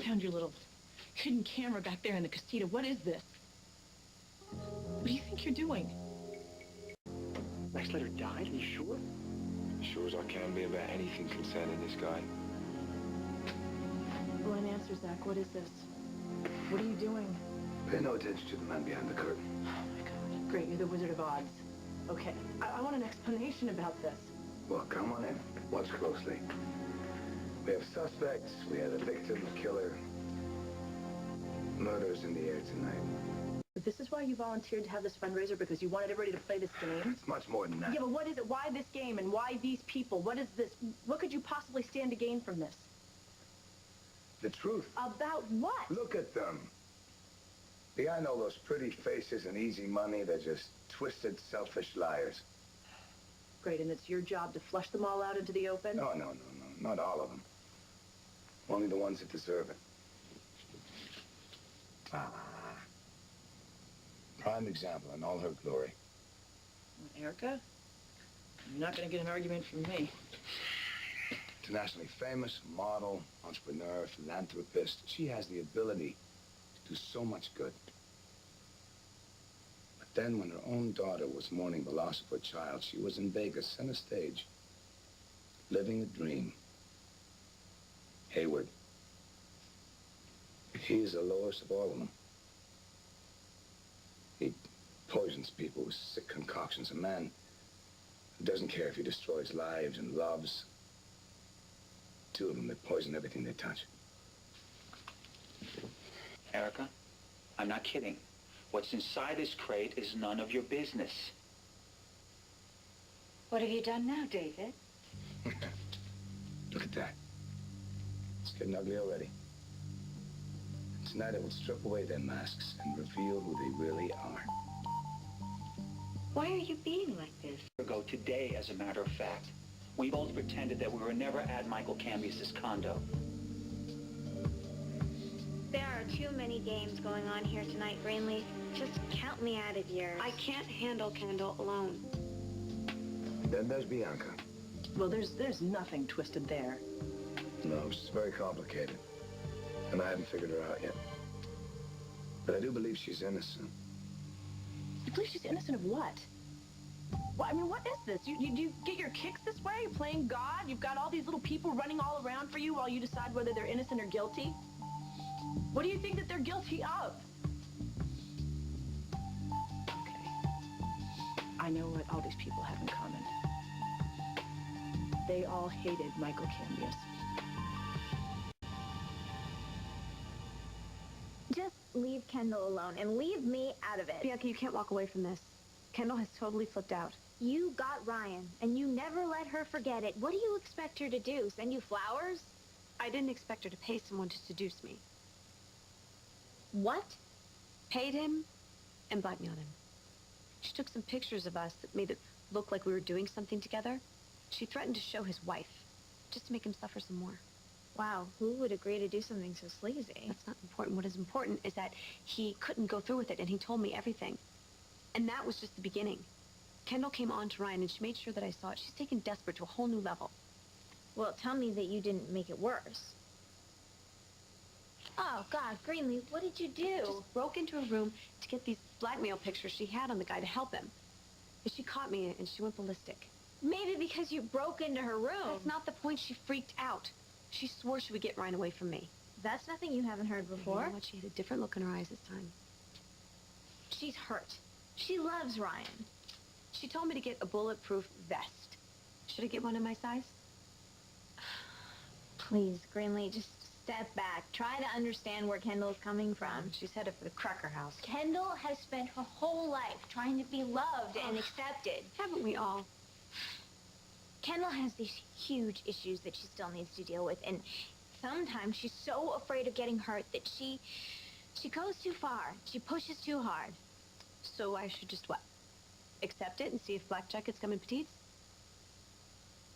found your little hidden camera back there in the casita. What is this? What do you think you're doing? Slater died? Are you sure? Sure as I can be about anything concerning this guy. I want an answer, Zach. What is this? What are you doing? Pay no attention to the man behind the curtain. Oh, my God. Great, you're the Wizard of Oz. Okay, I want an explanation about this. Well, come on in. Watch closely. We have suspects. We had a victim, a killer. Murders in the air tonight. This is why you volunteered to have this fundraiser, because you wanted everybody to play this game? It's much more than that. Yeah, but what is it? Why this game and why these people? What is this? What could you possibly stand to gain from this? The truth. About what? Look at them. Behind all those pretty faces and easy money, they're just twisted, selfish liars. Great, and it's your job to flush them all out into the open? No, not all of them. Only the ones that deserve it. Prime example in all her glory. Erica? You're not going to get an argument from me. Internationally famous, model, entrepreneur, philanthropist. She has the ability to do so much good. But then when her own daughter was mourning the loss of her child, she was in Vegas, center stage, living a dream. Hayward. He is the lowest of all of them. He poisons people with sick concoctions. A man who doesn't care if he destroys lives and loves. Two of them, they poison everything they touch. Erica, I'm not kidding. What's inside this crate is none of your business. What have you done now, David? Look at that. It's getting ugly already. Tonight I will strip away their masks and reveal who they really are. Why are you being like this? Ago today, as a matter of fact, we both pretended that we were never at Michael Cambius's condo. There are too many games going on here tonight, Greenleaf. Just count me out of yours. I can't handle Kendall alone. Then there's Bianca. Well, there's nothing twisted there. No, she's very complicated. And I haven't figured her out yet. But I do believe she's innocent. You believe she's innocent of what? Well, I mean, what is this? You get your kicks this way? You're playing God? You've got all these little people running all around for you while you decide whether they're innocent or guilty? What do you think that they're guilty of? Okay. I know what all these people have in common. They all hated Michael Cambius. Just leave Kendall alone and leave me out of it. Bianca, you can't walk away from this. Kendall has totally flipped out. You got Ryan, and you never let her forget it. What do you expect her to do? Send you flowers? I didn't expect her to pay someone to seduce me. What? Paid him and blackmailed him. She took some pictures of us that made it look like we were doing something together. She threatened to show his wife, just to make him suffer some more. Wow, who would agree to do something so sleazy? That's not important. What is important is that he couldn't go through with it, and he told me everything. And that was just the beginning. Kendall came on to Ryan, and she made sure that I saw it. She's taken Desperate to a whole new level. Well, tell me that you didn't make it worse. Oh, God, Greenleaf, what did you do? Just broke into her room to get these blackmail pictures she had on the guy to help him. But she caught me, and she went ballistic. Maybe because you broke into her room. That's not the point. She freaked out. She swore she would get Ryan away from me. That's nothing you haven't heard before. You know what? She had a different look in her eyes this time. She's hurt. She loves Ryan. She told me to get a bulletproof vest. Should I get one in my size? Please, Greenleaf, just step back. Try to understand where Kendall's coming from. She's headed for the Cracker House. Kendall has spent her whole life trying to be loved and accepted. Haven't we all? Kendall has these huge issues that she still needs to deal with, and sometimes she's so afraid of getting hurt that she goes too far. She pushes too hard. So I should just what? Accept it and see if Blackjack gets come in petites?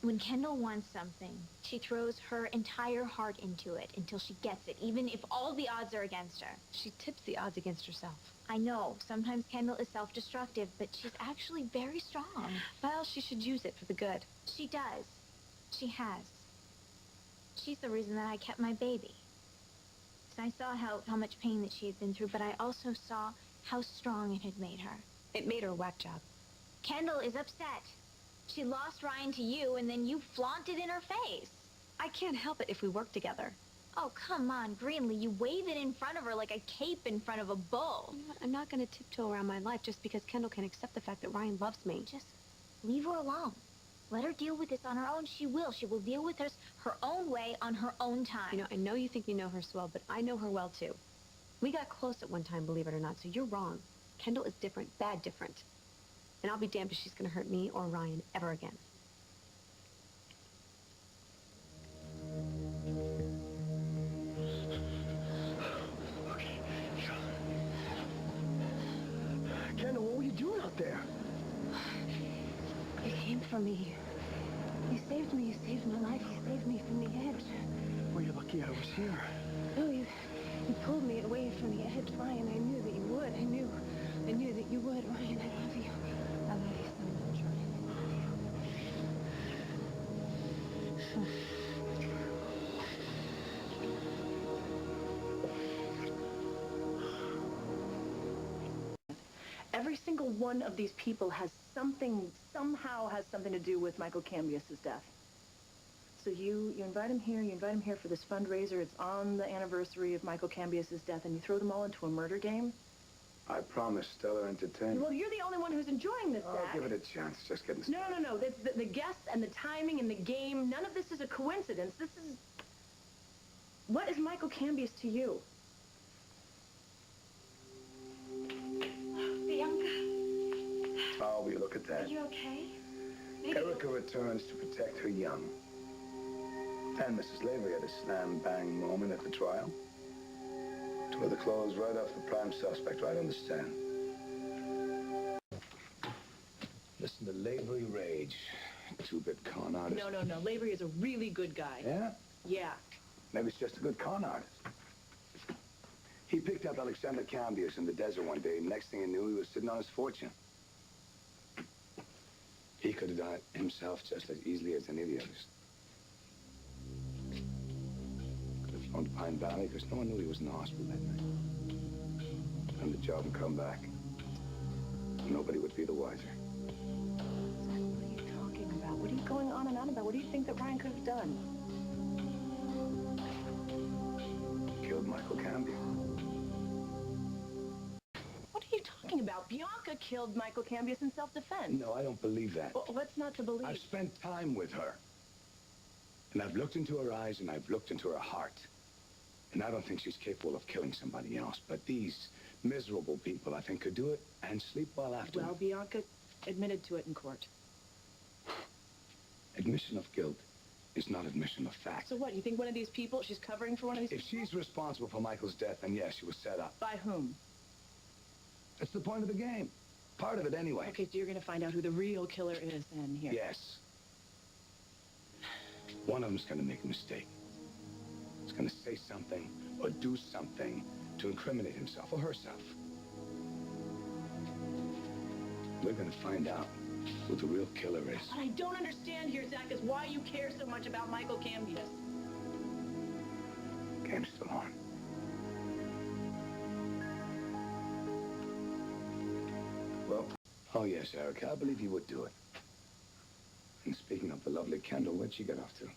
When Kendall wants something, she throws her entire heart into it until she gets it, even if all the odds are against her. She tips the odds against herself. I know, sometimes Kendall is self-destructive, but she's actually very strong. Well, she should use it for the good. She does. She has. She's the reason that I kept my baby. I saw how much pain that she had been through, but I also saw how strong it had made her. It made her a whack job. Kendall is upset. She lost Ryan to you, and then you flaunted in her face. I can't help it if we work together. Oh, come on, Greenlee. You wave it in front of her like a cape in front of a bull. You know what? I'm not going to tiptoe around my life just because Kendall can accept the fact that Ryan loves me. Just leave her alone. Let her deal with this on her own. She will. She will deal with this her own way on her own time. You know, I know you think you know her so well, but I know her well, too. We got close at one time, believe it or not, so you're wrong. Kendall is different, bad different. And I'll be damned if she's going to hurt me or Ryan ever again. Okay, Kendall, what were you doing out there? You came for me. You saved me. You saved my life. You saved me from the edge. Well, you're lucky I was here. No, you pulled me away from the edge, Ryan. I knew that you would. I knew that you would, Ryan. I love you. I love you so much, Ryan. Every single one of these people has somehow has something to do with Michael Cambius's death. So you invite him here for this fundraiser. It's on the anniversary of Michael Cambius's death, and you throw them all into a murder game? I promise stellar entertainment. Well, you're the only one who's enjoying this, Zach. I'll give it a chance. Just getting No, started. no, no. The guests and the timing and the game, none of this is a coincidence. This is... What is Michael Cambius to you? Bianca, Oh, will you look at are that? you okay? Erica returns to protect her young. And Mrs. Lavery had a slam-bang moment at the trial. Tore the clothes right off the prime suspect, right on the stand. Listen to Lavery rage. Two-bit con artist. No, no, no. Lavery is a really good guy. Yeah? Yeah. Maybe it's just a good con artist. He picked up Alexander Cambius in the desert one day. Next thing he knew, he was sitting on his fortune. He could have done it himself just as easily as any of the others. Could have flown to Pine Valley because no one knew he was in the hospital that night. Done the job and come back. Nobody would be the wiser. Zach, what are you talking about? What are you going on and on about? What do you think that Ryan could have done? Killed Michael Cambius. What are you talking about? Bianca killed Michael Cambius in self-defense. No, I don't believe that. Well, what's not to believe? I've spent time with her. And I've looked into her eyes and I've looked into her heart. And I don't think she's capable of killing somebody else. But these miserable people, I think, could do it and sleep well after. Well, Bianca admitted to it in court. Admission of guilt is not admission of fact. So what, you think one of these people, she's covering for one of these If she's responsible for Michael's death, then yes, she was set up. By whom? That's the point of the game. Part of it anyway. Okay, so you're going to find out who the real killer is then here. Yes. One of them's going to make a mistake. He's going to say something or do something to incriminate himself or herself. We're going to find out who the real killer is. What I don't understand here, Zach, is why you care so much about Michael Cambius. Game's still on. Well, oh yes, Erica, I believe you would do it. And speaking of the lovely Kendall, where'd she get off to?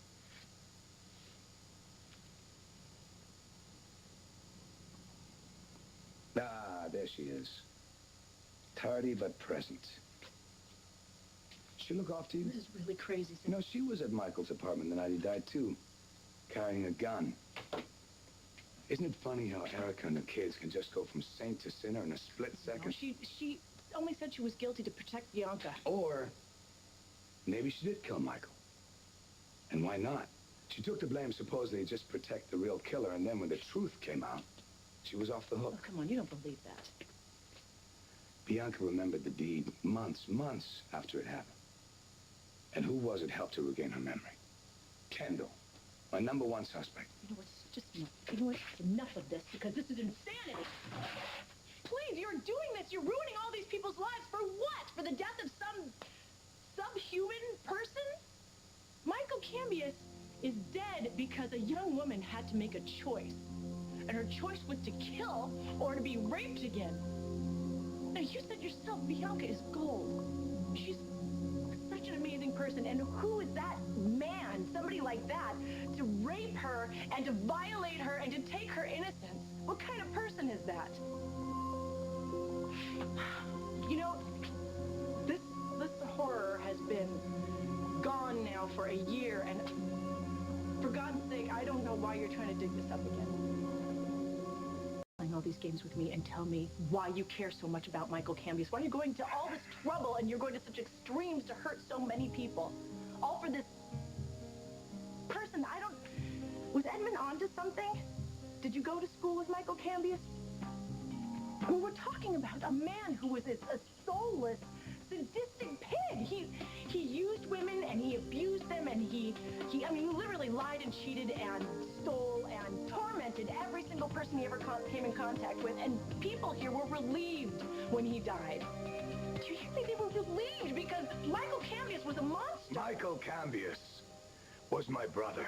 Ah, there she is. Tardy but present. She look after you? This is really crazy. You know, she was at Michael's apartment the night he died, too. Carrying a gun. Isn't it funny how Erica and the kids can just go from saint to sinner in a split second? No, she only said she was guilty to protect Bianca. Or maybe she did kill Michael. And why not? She took the blame supposedly just to protect the real killer, and then when the truth came out, she was off the hook. Oh, come on, you don't believe that. Bianca remembered the deed months after it happened. And who was it helped her regain her memory? Kendall, my #1 suspect. You know what, just enough. You know what, enough of this, because this is insanity. Please, you're doing this. You're ruining all these people's lives. For what? For the death of some subhuman person? Michael Cambius is dead because a young woman had to make a choice. and her choice was to kill or to be raped again. Now, you said yourself Bianca is gold. She's such an amazing person, and who is that man, somebody like that, to rape her and to violate her and to take her innocence? What kind of person is that? You know, this horror has been gone now for a year, and for God's sake, I don't know why you're trying to dig this up again. Playing all these games with me and tell me why you care so much about Michael Cambius. Why you're going to all this trouble and you're going to such extremes to hurt so many people. All for this person. Was Edmund onto something? Did you go to school with Michael Cambius? I mean, we're talking about a man who was a soulless, sadistic pig. He used women and he abused them and he literally lied and cheated and stole and tormented every single person he ever came in contact with. And people here were relieved when he died. Do you hear me? They were relieved because Michael Cambius was a monster. Michael Cambius was my brother.